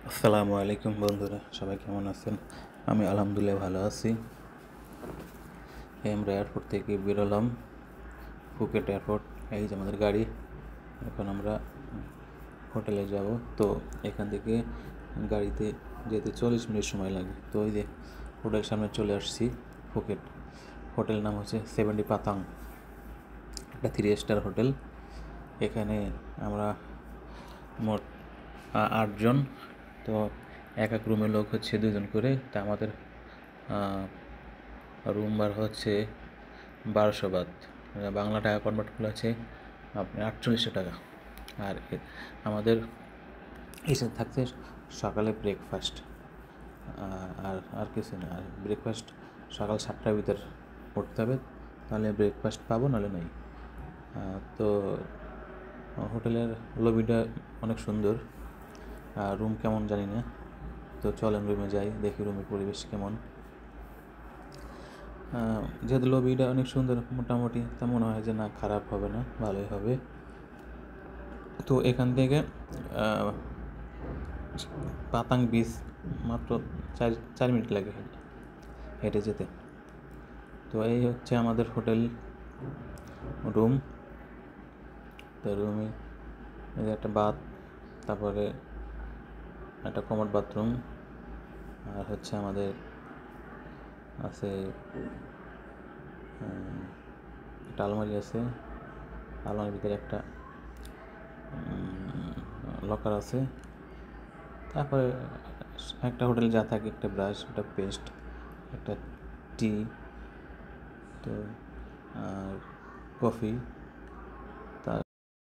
আসসালামু আলাইকুম বন্ধুরা, সবাই কেমন আছেন? আমি আলহামদুলিল্লাহ ভালো আছি। আমরা এয়ারপোর্ট থেকে বেরোলাম, ফুকেট এয়ারপোর্ট। এই যে আমাদের গাড়ি, এখন আমরা হোটেলে যাব। তো এখান থেকে গাড়িতে যেতে 40 মিনিট সময় লাগে। তো ওই যে হোটেল সামনে চলে আসছি, ফুকেট। হোটেল নাম হচ্ছে 70 পাতাং, একটা 3 স্টার হোটেল। এখানে আমরা মোট 8 জন। তো এক এক রুমের লোক হচ্ছে 2 জন করে। তা আমাদের রুম ভাড়া হচ্ছে 1200 বাত, বাংলা টাকা কনভার্ট করলে আছে আপনার 4800 টাকা। আর আমাদের এসে থাকছে সকালে ব্রেকফাস্ট, আর আর কিছু না। আর ব্রেকফাস্ট সকাল 7টার ভিতর উঠতে হবে, তাহলে ব্রেকফাস্ট পাবো, নাহলে নেই। তো হোটেলের লবিটা অনেক সুন্দর। রুম কেমন জানি না, তো চলেন রুমে যাই, দেখি রুমের পরিবেশ কেমন। যেহেতু লবিটা অনেক সুন্দর, মোটামুটি তা মনে হয় যে না, খারাপ হবে না, ভালোই হবে। তো এখান থেকে পাতাং বিচ মাত্র 4 মিনিট লাগে হেঁটে যেতে। তো এই হচ্ছে আমাদের হোটেল রুম। তো রুমে একটা বাথ, তারপরে একটা কমোড বাথরুম, আর হচ্ছে আমাদের আছে একটা আলমারি আছে। আলমারির ভিতরে একটা লকার আছে। তারপরে একটা হোটেল যা থাকে, একটা ব্রাশ, একটা পেস্ট, একটা টি, তো আর কফি,